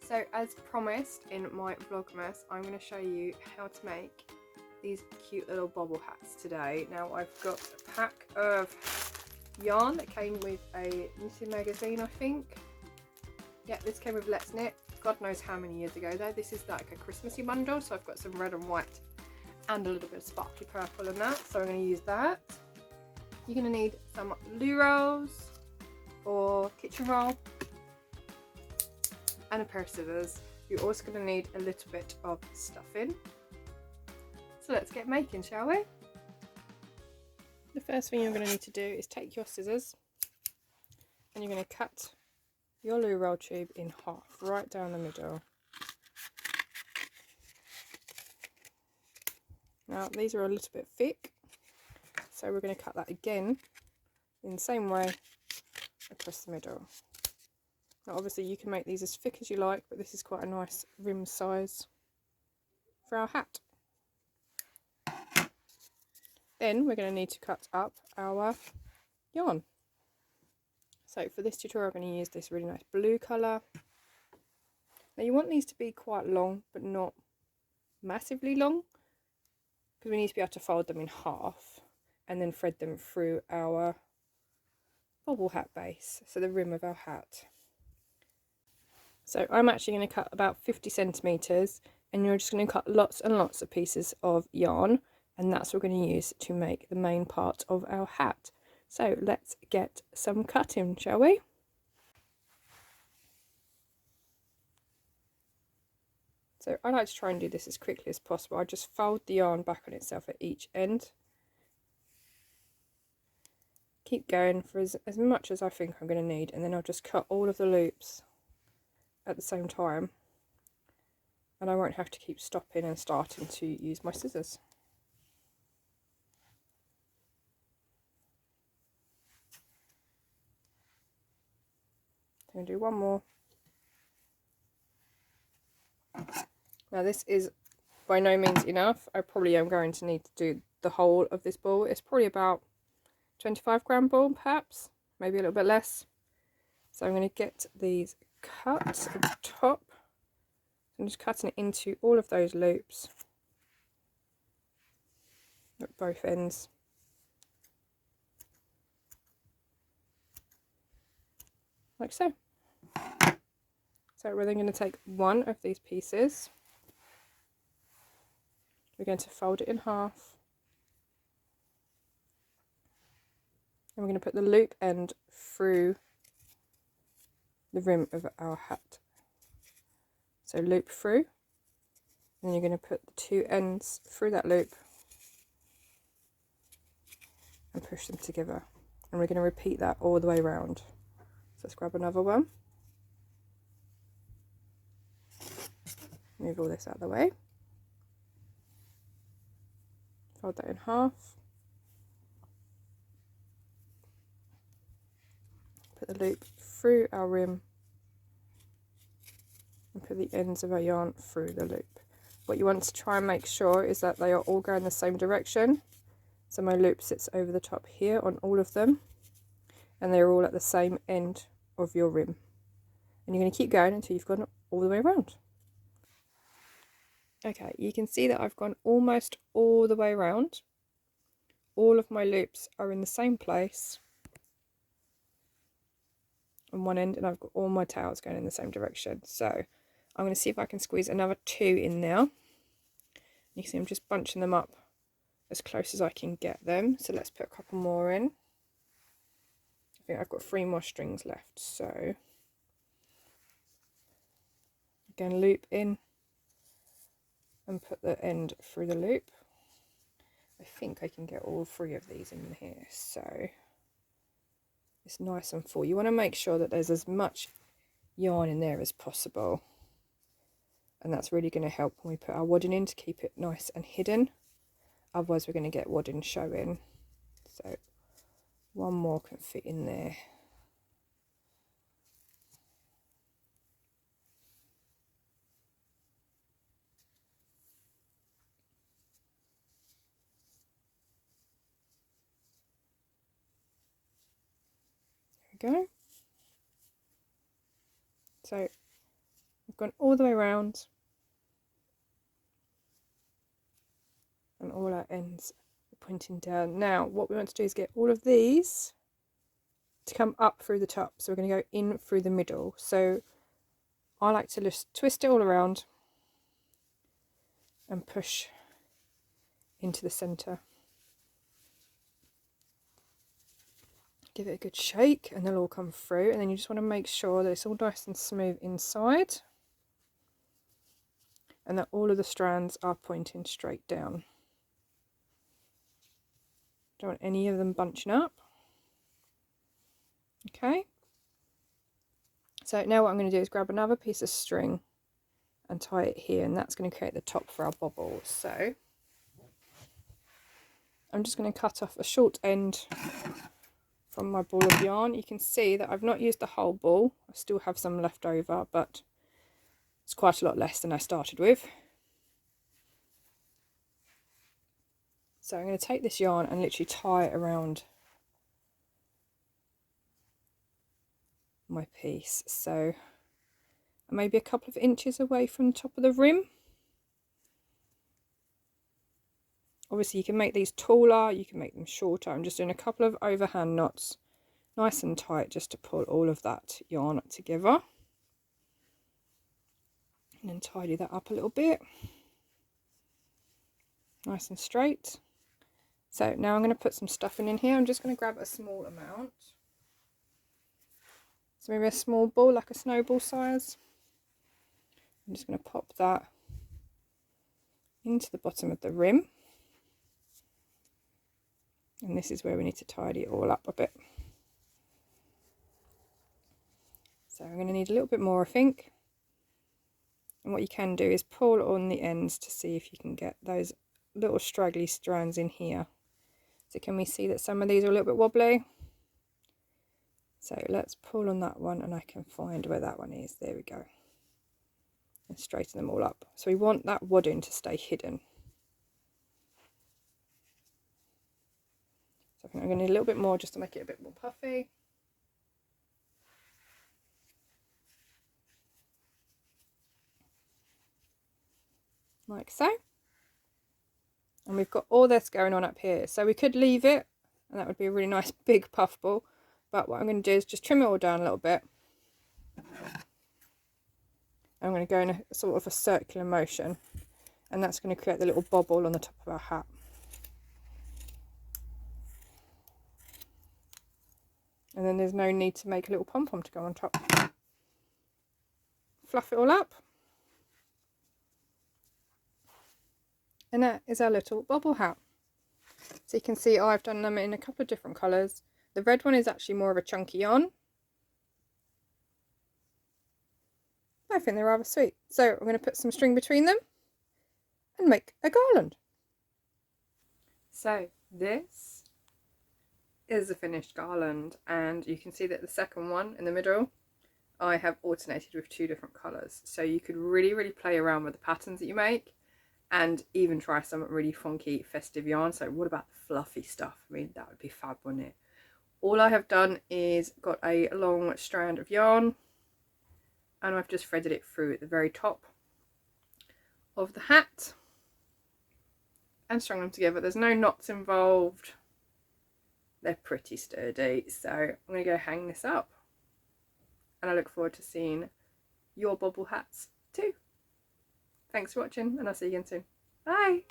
So as promised in my Vlogmas, I'm going to show you how to make these cute little bobble hats today. Now I've got a pack of yarn that came with a knitting magazine, I think. Yeah, this came with Let's Knit, God knows how many years ago though. This is like a Christmassy bundle, so I've got some red and white and a little bit of sparkly purple in that, so I'm going to use that. You're going to need some loo rolls or kitchen roll and a pair of scissors. You're also going to need a little bit of stuffing. So let's get making, shall we? The first thing you're going to need to do is take your scissors and you're going to cut your loo roll tube in half, right down the middle. Now these are a little bit thick, so we're going to cut that again in the same way across the middle. Now obviously you can make these as thick as you like, but this is quite a nice rim size for our hat. Then we're going to need to cut up our yarn. So for this tutorial I'm going to use this really nice blue colour. Now you want these to be quite long, but not massively long, because we need to be able to fold them in half and then thread them through our bobble hat base, so the rim of our hat. So I'm actually going to cut about 50 centimetres, and you're just going to cut lots and lots of pieces of yarn, and that's what we're going to use to make the main part of our hat. So let's get some cutting, shall we? So I like to try and do this as quickly as possible. I just fold the yarn back on itself at each end. Keep going for as much as I think I'm going to need, and then I'll just cut all of the loops at the same time, and I won't have to keep stopping and starting to use my scissors. I'm going to do one more. Now this is by no means enough. I probably am going to need to do the whole of this ball. It's probably about 25-gram ball perhaps, maybe a little bit less. So I'm going to get these cut at the top. I'm just cutting it into all of those loops at both ends. Like so. So we're then going to take one of these pieces. We're going to fold it in half. And we're going to put the loop end through the rim of our hat. So loop through, and you're going to put the two ends through that loop and push them together. And we're going to repeat that all the way around. So let's grab another one. Move all this out of the way. Fold that in half. Put the loop through our rim and put the ends of our yarn through the loop. What you want to try and make sure is that they are all going the same direction. So my loop sits over the top here on all of them, and they're all at the same end of your rim. And you're going to keep going until you've gone all the way around. Okay, you can see that I've gone almost all the way around. All of my loops are in the same place on one end, and I've got all my tails going in the same direction. So I'm going to see if I can squeeze another two in there. You can see I'm just bunching them up as close as I can get them. So let's put a couple more in. I think I've got 3 more strings left. So again, loop in and put the end through the loop. I think I can get all 3 of these in here, so it's nice and full. You want to make sure that there's as much yarn in there as possible, and that's really going to help when we put our wadding in to keep it nice and hidden. Otherwise we're going to get wadding showing. So one more can fit in there. There we go. So We've gone all the way around, and all our ends are pointing down. Now what we want to do is get all of these to come up through the top, so we're going to go in through the middle. So I like to just twist it all around and push into the centre. Give it a good shake and they'll all come through, and then you just want to make sure that it's all nice and smooth inside and that all of the strands are pointing straight down. Don't want any of them bunching up. Okay, so now what I'm going to do is grab another piece of string and tie it here, and that's going to create the top for our bobble. So I'm just going to cut off a short end from my ball of yarn. You can see that I've not used the whole ball, I still have some left over, but it's quite a lot less than I started with. So I'm going to take this yarn and literally tie it around my piece, so maybe a couple of inches away from the top of the rim. Obviously you can make these taller, you can make them shorter. I'm just doing a couple of overhand knots nice and tight just to pull all of that yarn together, and then tidy that up a little bit, nice and straight. So now I'm going to put some stuffing in here. I'm just going to grab a small amount, so maybe a small ball, like a snowball size. I'm just going to pop that into the bottom of the rim, and this is where we need to tidy it all up a bit. So I'm going to need a little bit more, I think, and what you can do is pull on the ends to see if you can get those little straggly strands in here. So can we see that some of these are a little bit wobbly? So let's pull on that one, and I can find where that one is. There we go. And straighten them all up. So we want that wadding to stay hidden. So I think I'm going to need a little bit more just to make it a bit more puffy. Like so. And we've got all this going on up here. So we could leave it, and that would be a really nice big puff ball. But what I'm going to do is just trim it all down a little bit. I'm going to go in a sort of a circular motion, and that's going to create the little bobble on the top of our hat. And then there's no need to make a little pom-pom to go on top. Fluff it all up. And that is our little bobble hat. So you can see I've done them in a couple of different colours. The red one is actually more of a chunky yarn. I think they're rather sweet. So I'm going to put some string between them and make a garland. So this is a finished garland, and you can see that the second one in the middle I have alternated with 2 different colours. So you could really play around with the patterns that you make, and even try some really funky festive yarn. So what about the fluffy stuff? I mean, that would be fab, wouldn't it? All I have done is got a long strand of yarn, and I've just threaded it through at the very top of the hat and strung them together. There's no knots involved. They're pretty sturdy. So I'm going to go hang this up, and I look forward to seeing your bobble hats too. Thanks for watching, and I'll see you again soon. Bye!